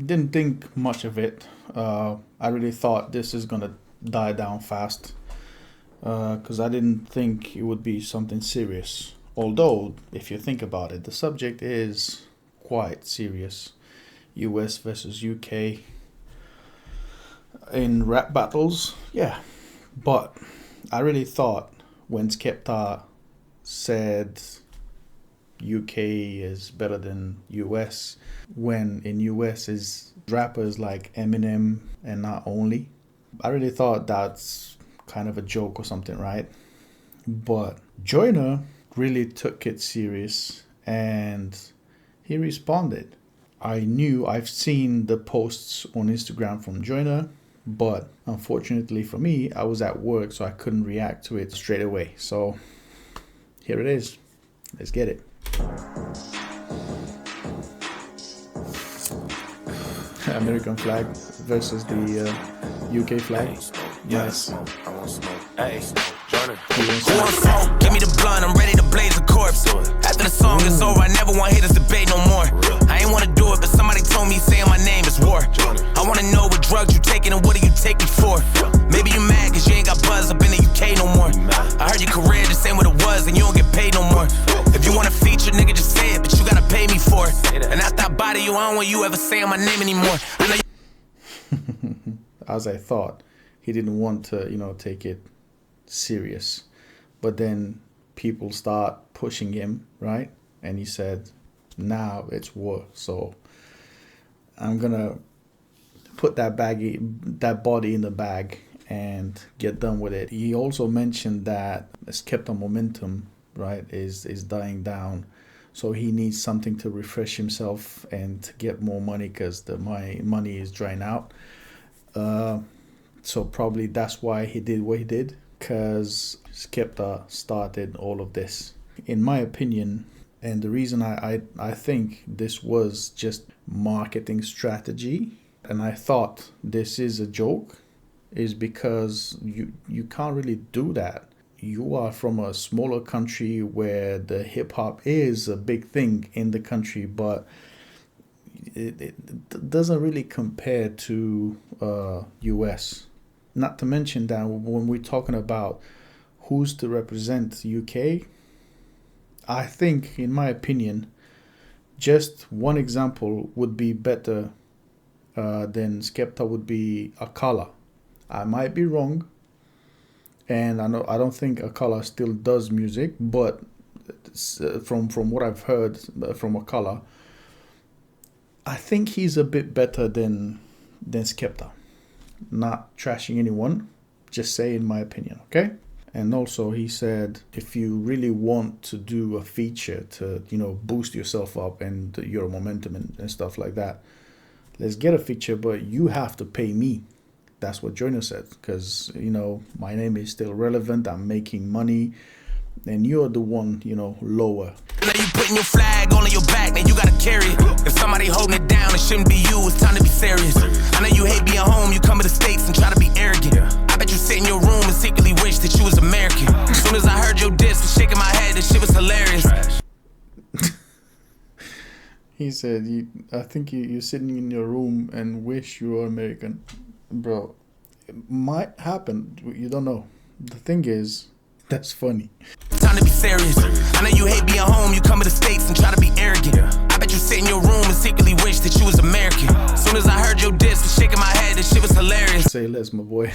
Didn't think much of it. I really thought this is gonna die down fast because I didn't think it would be something serious. Although, if you think about it, the subject is quite serious. US versus UK in rap battles, yeah. But I really thought when Skepta said UK is better than US, when in US is rappers like Eminem and not only. I really thought that's kind of a joke or something, right? But Joyner really took it serious and he responded. I've seen the posts on Instagram from Joyner, but unfortunately for me, I was at work, so I couldn't react to it straight away. So here it is. Let's get it. American flag versus the UK flag. Nice. Hey, Joyner. Give me the blunt, I'm ready to blaze a corpse. After the song is over, I never want haters debate no more. I ain't wanna do it, but somebody told me saying my name is war. I wanna know what drugs you taking and what do you take me for? Maybe you mad cause you ain't got buzz up in the UK no more. I heard your career just ain't what it was and you don't get paid no more. If you want a feature, nigga, just say it, but you gotta pay me for it. And after I body you, I don't want you ever saying my name anymore. I know As I thought, he didn't want to, take it serious. But then people start pushing him, right? And he said, now it's war. So I'm gonna put that body in the bag and get done with it. He also mentioned that Skepta momentum, right, is dying down. So he needs something to refresh himself and to get more money because my money is drying out. So probably that's why he did what he did, because Skepta started all of this. In my opinion, and the reason I think this was just marketing strategy, and I thought this is a joke, is because you can't really do that. You are from a smaller country where the hip hop is a big thing in the country, but it doesn't really compare to US. Not to mention that when we're talking about who's to represent UK, I think, in my opinion, just one example would be better than Skepta would be Akala. I might be wrong, and I don't think Akala still does music, but from what I've heard from Akala, I think he's a bit better than Skepta. Not trashing anyone, just saying my opinion, okay? And also he said, if you really want to do a feature to, boost yourself up and your momentum and stuff like that, let's get a feature, but you have to pay me. That's what Joyner said, because, my name is still relevant, I'm making money, and you're the one, lower. Now you putting your flag on your back, now you gotta carry it. If somebody holding it down, it shouldn't be you, it's time to be serious. I know you hate being home, you come to the States and try to be arrogant. I bet you sit in your room and secretly wish that you was American. As soon as I heard your diss, was shaking my head, this shit was hilarious. He said, I think you're sitting in your room and wish you were American. Bro, it might happen, you don't know. The thing is, that's funny. Time to be serious. I know you hate being home, you come to the States and try to be arrogant. I bet you sit in your room and secretly wish that you was American. As soon as I heard your diss, was shaking my head, this shit was hilarious. Say less, my boy.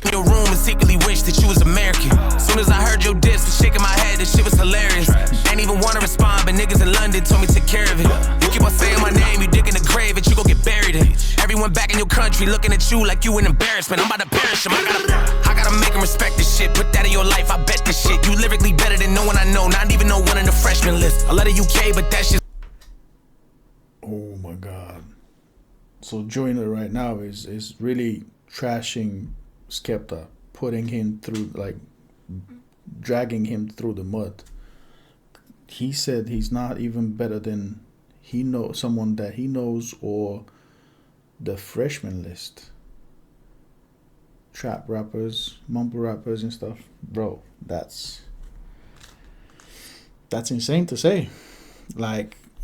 In your room and secretly wish that you was American. As soon as I heard your diss, was shaking my head, this shit was hilarious. Ain't even wanna respond, but niggas in London told me to take care of it. You keep on saying my name, you dig in the grave, and you gon' get buried in. Everyone back in your country looking at you like you an embarrassment. I'm about to perish him. I gotta make him respect this shit. Put that in your life, I bet this shit. You lyrically better than no one I know, not even no one in the freshman list. I love the UK, but that shit. Oh my God. So Joyner right now is really trashing Skepta, putting him through, dragging him through the mud. He said he's not even better than someone that he knows or the freshman list. Trap rappers, mumble rappers and stuff. Bro, that's insane to say.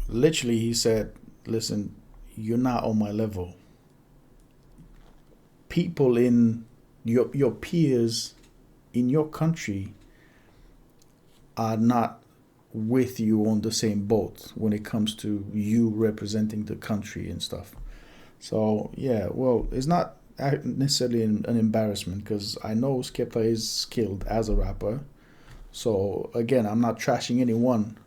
Literally he said, listen, you're not on my level. People in your peers in your country are not with you on the same boat when it comes to you representing the country and stuff. So yeah, well, it's not necessarily an embarrassment, because I know Skepta is skilled as a rapper. So again, I'm not trashing anyone,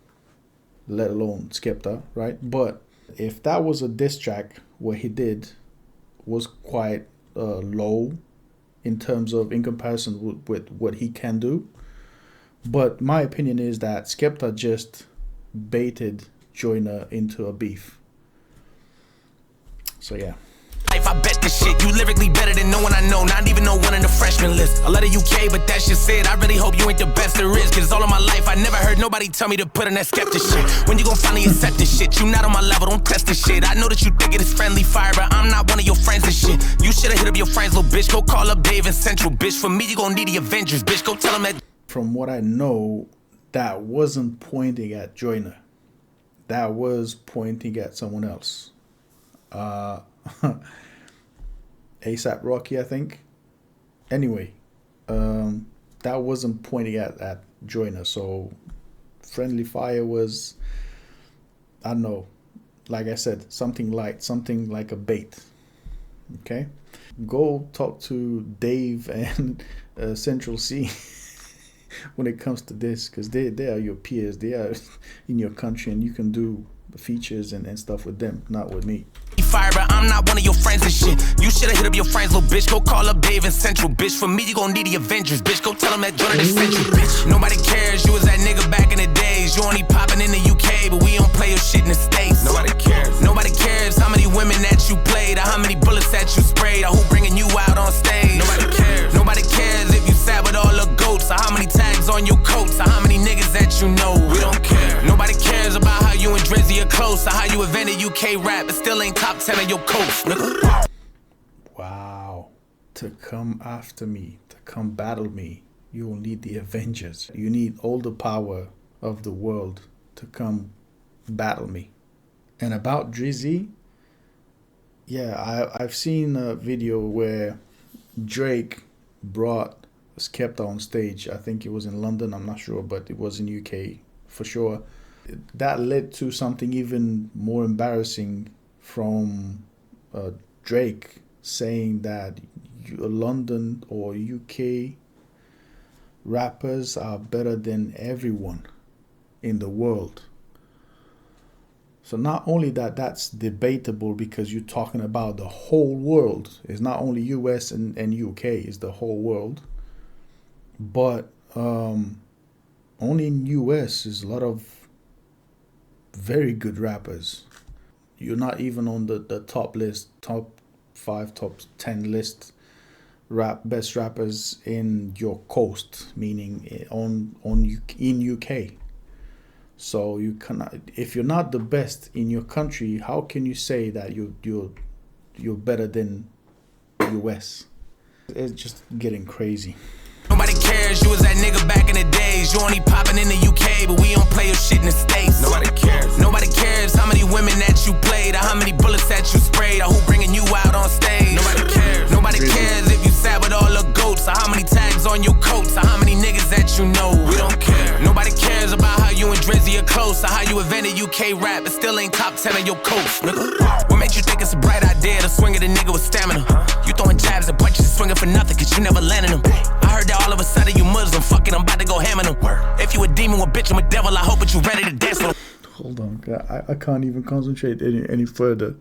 let alone Skepta, right? But if that was a diss track, what he did was quite low in terms of, in comparison with what he can do. But my opinion is that Skepta just baited Joyner into a beef. So yeah. If I bet this shit, you lyrically better than no one I know, not even no one in the freshman list. I love the UK, but that's just it. I really hope you ain't the best there is, cause all of my life I never heard nobody tell me to put in that skeptic shit. When you gon' finally accept this shit? You not on my level, don't test this shit. I know that you think it is friendly fire, but I'm not one of your friends and shit. You should've hit up your friends, little bitch. Go call up Dave and Central, bitch. For me, you gon' need the Avengers, bitch. Go tell them that. From what I know, that wasn't pointing at Joyner. That was pointing at someone else. ASAP Rocky, I think. Anyway, that wasn't pointing at Joyner. So Friendly Fire was, I don't know, like I said, something light, something like a bait. Okay? Go talk to Dave and Central C when it comes to this, because they are your peers. They are in your country, and you can do features and stuff with them, not with me. Fire, but I'm not one of your friends and shit. You should've hit up your friends, little bitch. Go call up Dave and Central, bitch. For me, you gon' need the Avengers, bitch. Go tell them that Joyner is Central, bitch. Nobody cares, you was that nigga back in the days. You only poppin' in the UK, but we don't play your shit in the States. Nobody cares. Nobody cares how many women that you played, or how many bullets that you sprayed, or who bringing you out on stage. Nobody cares. Nobody cares if you sat with all the goats, or how many tags on your coats, or how many niggas that you know. We don't care. Nobody cares about how you and Drizzy are close, or how you invented UK rap, but still ain't top 10 of your coast, nigga. Wow. To come after me, to come battle me, you will need the Avengers. You need all the power of the world to come battle me. And about Drizzy, yeah, I've seen a video where Drake brought Skepta on stage. I think it was in London, I'm not sure, but it was in UK for sure. That led to something even more embarrassing from Drake, saying that London or UK rappers are better than everyone in the world. So not only that's debatable, because you're talking about the whole world. It's not only US and UK, it's the whole world. But only in US is a lot of very good rappers. You're not even on the top list, top 5, top 10 list best rappers in your coast, meaning in UK. So you cannot, if you're not the best in your country, how can you say that you're better than US? It's just getting crazy. Nobody cares, you was that nigga back in the days. You only poppin' in the UK, but we don't play your shit in the States. Nobody cares. Nobody cares how many women that you played, or how many bullets that you sprayed, or who bringing you out on stage. Nobody cares. Nobody cares if you sat with all the goats, or how many tags on your coats, or how many niggas that you know. We don't care. Nobody cares about how you and Drizzy are close, or how you invented UK rap, but still ain't top 10 of your coast, nigga. What makes you think it's a bright idea to swing at a nigga with stamina? You throwing jabs and punches and swinging for nothing, cause you never landed them. I heard that all of a sudden you Muslim, fucking, I'm about to go ham on them. If you a demon, a bitch, I'm a devil, I hope that you ready to dance for them. Hold on, I can't even concentrate any further.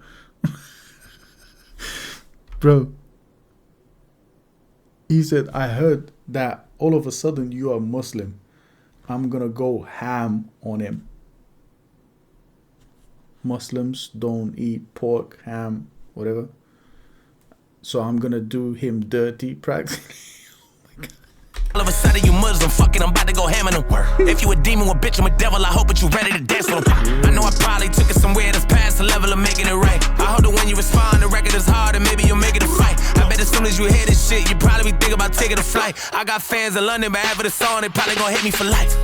Bro, he said, I heard that all of a sudden you are Muslim. I'm gonna go ham on him. Muslims don't eat pork, ham, whatever. So I'm gonna do him dirty practically. All of a sudden you Muslim, fucking, I'm about to go ham on them. If you a demon, a bitch, I'm a devil, I hope that you ready to dance for them. I know I probably took it somewhere that's past the level of making it right. I hope that when you respond, the record is hard and maybe you'll make it a fight. I bet as soon as you hear this shit, you probably be thinking about taking a flight. I got fans in London, but after the song, they probably gonna hit me for life.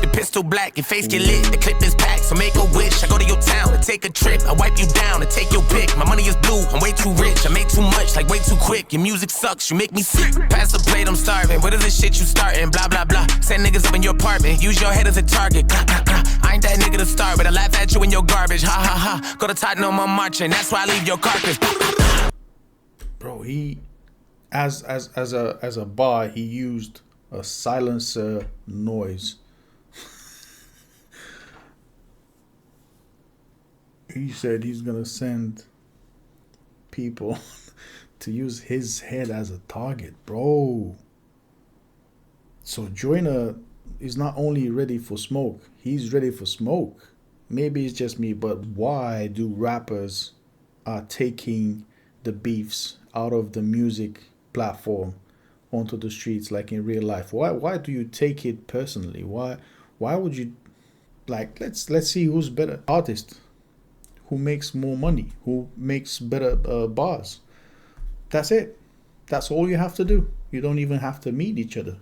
They pistol black, your face get lit. The clip is packed, so make a wish. I go to your town and take a trip. I wipe you down and take your pick. My money is blue, I'm way too rich. I make too much, like way too quick. Your music sucks, you make me sick. Pass the plate, I'm starving. What is this shit you starting? Blah, blah, blah. Send niggas up in your apartment. Use your head as a target. Blah, blah, blah. I ain't that nigga to start with. I laugh at you in your garbage. Ha, ha, ha. Go to Tottenham, I'm marching. That's why I leave your carcass. Bro, he, as a bar, he used a silencer noise. He said he's gonna send people to use his head as a target, bro. So Joyner is not only ready for smoke, he's ready for smoke. Maybe it's just me, but why do rappers are taking the beefs out of the music platform onto the streets like in real life? Why do you take it personally? Why would you, like, let's see who's better artist, who makes more money, who makes better bars. That's it. That's all you have to do. You don't even have to meet each other.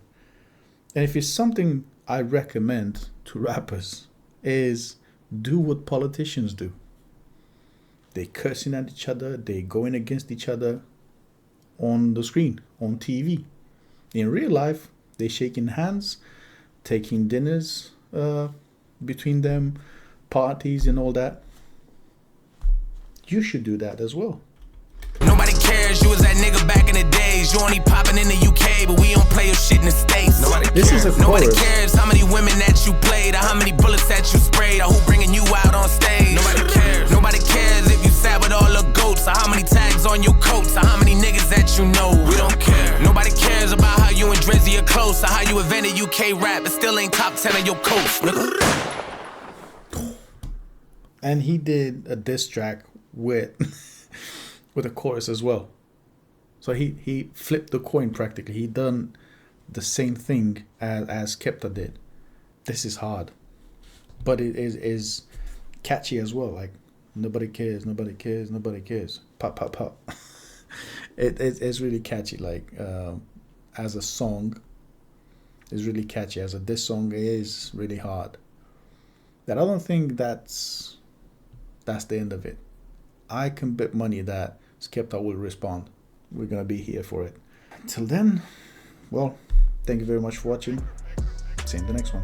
And if it's something I recommend to rappers, is do what politicians do. They cursing at each other, they going against each other on the screen, on TV. In real life, they shaking hands, taking dinners between them, parties and all that. You should do that as well. Nobody cares, you was that nigga back in the days. You only popping in the UK, but we don't play your shit in the States. Nobody this cares. Is a Nobody chorus. cares how many women that you played, or how many bullets that you sprayed, or who bringing you out on stage. Nobody cares. Nobody cares if you sat with all the goats, or how many tags on your coats, or how many niggas that you know. We don't care. Nobody cares about how you and Drizzy are close, or how you invented UK rap, but still ain't top 10 on your coast. And he did a diss track with with a chorus as well. So he flipped the coin practically. He done the same thing as Skepta did. This is hard, but it is catchy as well. Like, nobody cares, nobody cares, nobody cares. Pop, pop, pop. It's really catchy. Like as a song, it's really catchy. As a diss song, it is really hard. That I don't think that's the end of it. I can bet money that Skepta will respond. We're gonna be here for it. Until then, well, thank you very much for watching. See you in the next one.